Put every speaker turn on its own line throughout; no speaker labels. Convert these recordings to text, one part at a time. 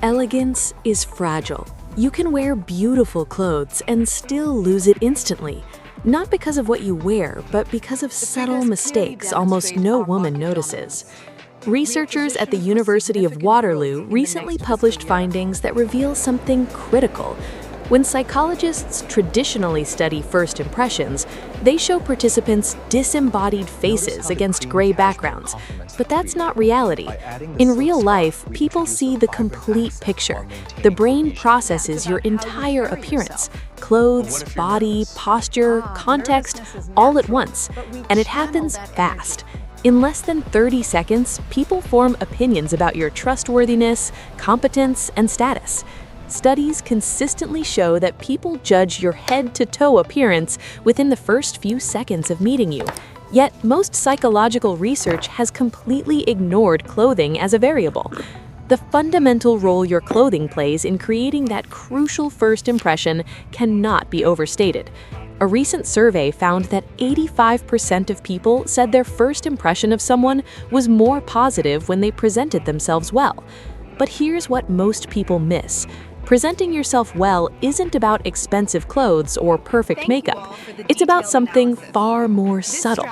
Elegance is fragile. You can wear beautiful clothes and still lose it instantly. Not because of what you wear, but because of subtle mistakes almost no woman notices. Researchers at the University of Waterloo recently published findings that reveal something critical. When psychologists traditionally study first impressions, they show participants disembodied faces against gray backgrounds. But that's not reality. In real life, people see the complete picture. The brain processes your entire appearance, clothes, body, posture, context, all at once. And it happens fast. In less than 30 seconds, people form opinions about your trustworthiness, competence, and status. Studies consistently show that people judge your head-to-toe appearance within the first few seconds of meeting you. Yet, most psychological research has completely ignored clothing as a variable. The fundamental role your clothing plays in creating that crucial first impression cannot be overstated. A recent survey found that 85% of people said their first impression of someone was more positive when they presented themselves well. But here's what most people miss. Presenting yourself well isn't about expensive clothes or perfect makeup. It's about something far more subtle.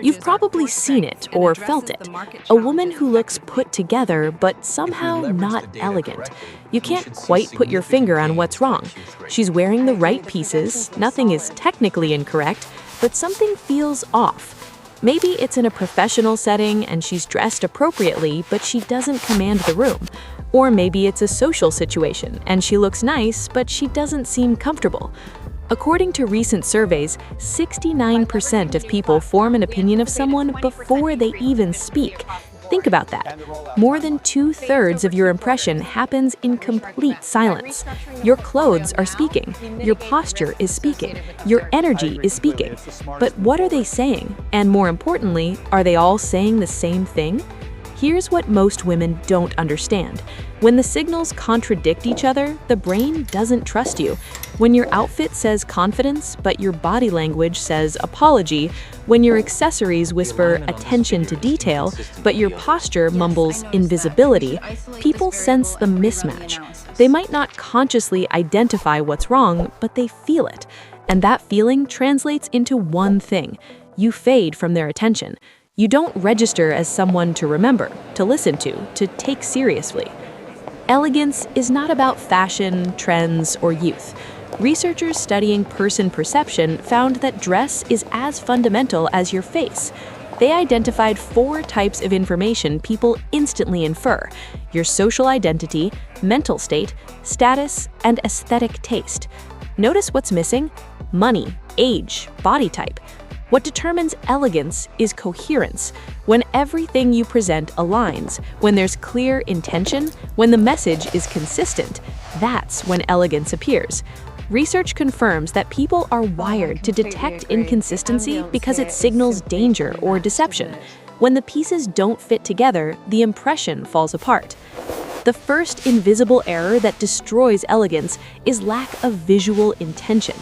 You've probably seen it or felt it. A woman who looks put together but somehow not elegant. You can't quite put your finger on what's wrong. She's wearing the right pieces, nothing is technically incorrect, but something feels off. Maybe it's in a professional setting and she's dressed appropriately, but she doesn't command the room. Or maybe it's a social situation and she looks nice, but she doesn't seem comfortable. According to recent surveys, 69% of people form an opinion of someone before they even speak. Think about that. More than 2/3 of your impression happens in complete silence. Your clothes are speaking. Your posture is speaking. Your energy is speaking. But what are they saying? And more importantly, are they all saying the same thing? Here's what most women don't understand. When the signals contradict each other, the brain doesn't trust you. When your outfit says confidence, but your body language says apology, when your accessories whisper attention to detail, but your posture mumbles invisibility, people sense the mismatch. They might not consciously identify what's wrong, but they feel it. And that feeling translates into one thing. You fade from their attention. You don't register as someone to remember, to listen to take seriously. Elegance is not about fashion, trends, or youth. Researchers studying person perception found that dress is as fundamental as your face. They identified 4 types of information people instantly infer: your social identity, mental state, status, and aesthetic taste. Notice what's missing? Money, age, body type. What determines elegance is coherence. When everything you present aligns, when there's clear intention, when the message is consistent, that's when elegance appears. Research confirms that people are wired to detect inconsistency because it signals danger or deception. When the pieces don't fit together, the impression falls apart. The first invisible error that destroys elegance is lack of visual intention.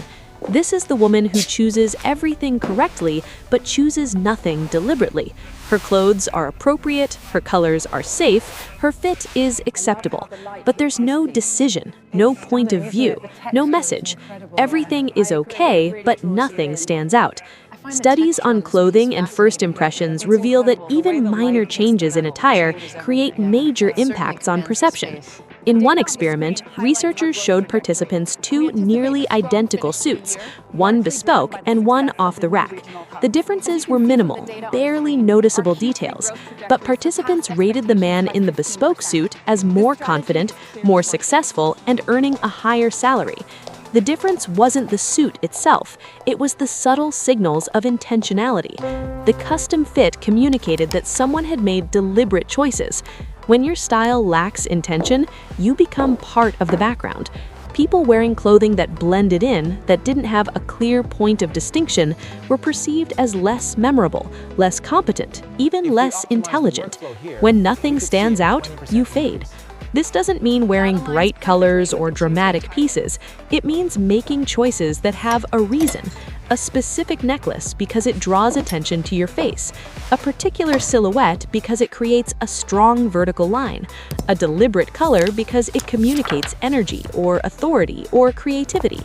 This is the woman who chooses everything correctly, but chooses nothing deliberately. Her clothes are appropriate, her colors are safe, her fit is acceptable. But there's no decision, no point of view, no message. Everything is okay, but nothing stands out. Studies on clothing and first impressions reveal that even minor changes in attire create major impacts on perception. In one experiment, researchers showed participants 2 nearly identical suits, one bespoke and one off the rack. The differences were minimal, barely noticeable details, but participants rated the man in the bespoke suit as more confident, more successful, and earning a higher salary. The difference wasn't the suit itself, it was the subtle signals of intentionality. The custom fit communicated that someone had made deliberate choices. When your style lacks intention, you become part of the background. People wearing clothing that blended in, that didn't have a clear point of distinction, were perceived as less memorable, less competent, even less intelligent. When nothing stands out, you fade. This doesn't mean wearing bright colors or dramatic pieces. It means making choices that have a reason. A specific necklace because it draws attention to your face, a particular silhouette because it creates a strong vertical line, a deliberate color because it communicates energy or authority or creativity.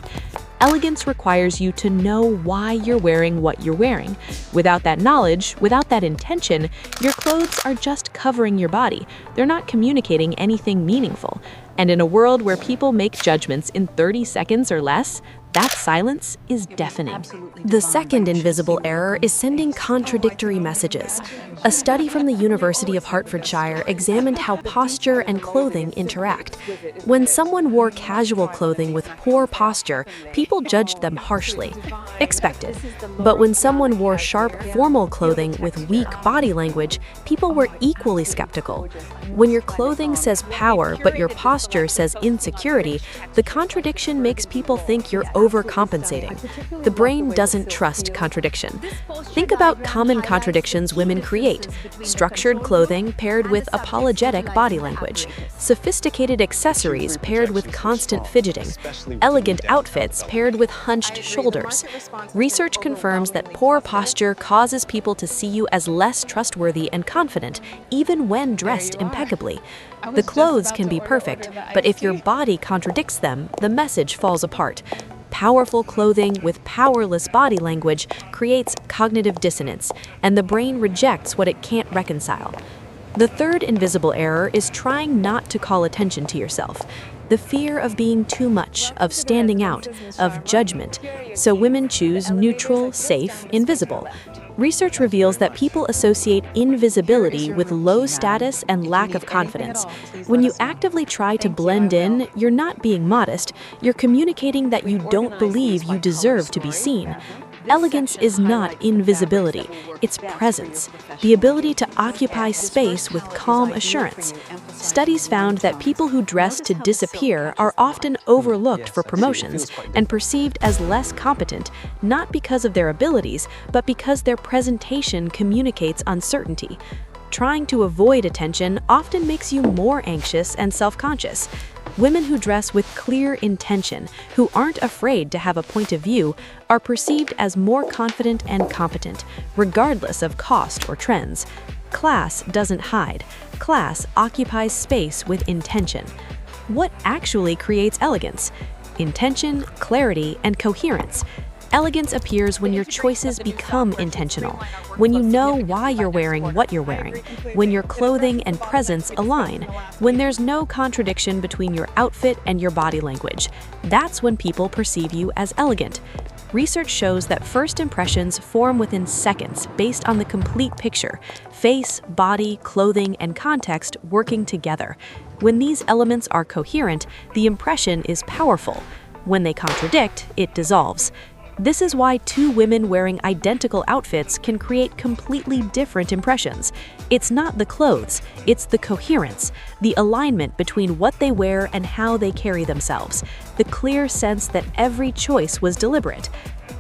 Elegance requires you to know why you're wearing what you're wearing. Without that knowledge, without that intention, your clothes are just covering your body. They're not communicating anything meaningful. And in a world where people make judgments in 30 seconds or less, that silence is deafening. The second invisible error is sending contradictory messages. A study from the University of Hertfordshire examined how posture and clothing interact. When someone wore casual clothing with poor posture, people judged them harshly. Expected. But when someone wore sharp, formal clothing with weak body language, people were equally skeptical. When your clothing says power, but your posture says insecurity, the contradiction makes people think you're overcompensating. The brain doesn't trust contradiction. Think about common contradictions women create: structured clothing paired with apologetic body language, sophisticated accessories paired with constant fidgeting, elegant outfits paired with hunched shoulders. Research confirms that poor posture causes people to see you as less trustworthy and confident, even when dressed impeccably. The clothes can be perfect, but if your body contradicts them, the message falls apart. Powerful clothing with powerless body language creates cognitive dissonance, and the brain rejects what it can't reconcile. The third invisible error is trying not to call attention to yourself. The fear of being too much, of standing out, of judgment. So women choose neutral, safe, invisible. Research reveals that people associate invisibility with low status and lack of confidence. When you actively try to blend in, you're not being modest, you're communicating that you don't believe you deserve to be seen. Elegance is not invisibility, it's presence, the ability to occupy space with calm assurance. Studies found that people who dress to disappear are often overlooked for promotions and perceived as less competent, not because of their abilities, but because their presentation communicates uncertainty. Trying to avoid attention often makes you more anxious and self-conscious. Women who dress with clear intention, who aren't afraid to have a point of view, are perceived as more confident and competent, regardless of cost or trends. Class doesn't hide. Class occupies space with intention. What actually creates elegance? Intention, clarity, and coherence. Elegance appears when your choices become intentional, when you know why you're wearing what you're wearing, when your clothing and presence align, when there's no contradiction between your outfit and your body language. That's when people perceive you as elegant. Research shows that first impressions form within seconds based on the complete picture: face, body, clothing, and context working together. When these elements are coherent, the impression is powerful. When they contradict, it dissolves. This is why two women wearing identical outfits can create completely different impressions. It's not the clothes, it's the coherence, the alignment between what they wear and how they carry themselves, the clear sense that every choice was deliberate.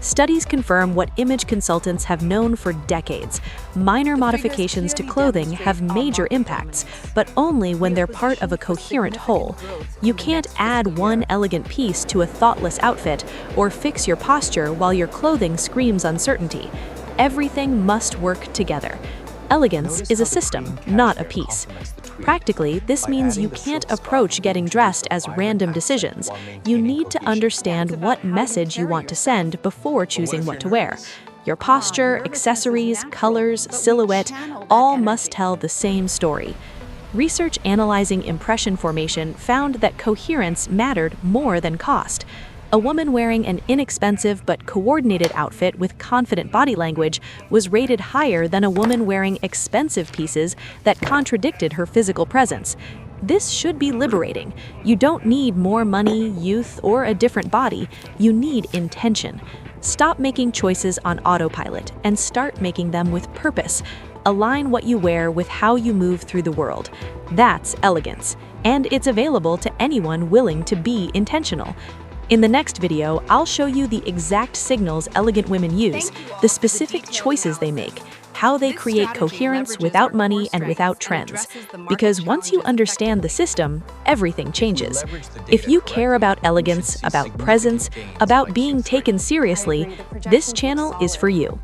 Studies confirm what image consultants have known for decades. Minor modifications to clothing have major impacts, but only when they're part of a coherent whole. You can't add one elegant piece to a thoughtless outfit or fix your posture while your clothing screams uncertainty. Everything must work together. Elegance is a system, not a piece. Practically, this means you can't approach getting dressed as random decisions. You need to understand what message you want to send before choosing what to wear. Your posture, accessories, colors, silhouette, all must tell the same story. Research analyzing impression formation found that coherence mattered more than cost. A woman wearing an inexpensive but coordinated outfit with confident body language was rated higher than a woman wearing expensive pieces that contradicted her physical presence. This should be liberating. You don't need more money, youth, or a different body. You need intention. Stop making choices on autopilot and start making them with purpose. Align what you wear with how you move through the world. That's elegance, and it's available to anyone willing to be intentional. In the next video, I'll show you the exact signals elegant women use, the specific choices they make, how they create coherence without money and without trends. Because once you understand the system, everything changes. If you care about elegance, about presence, about being taken seriously, this channel is for you.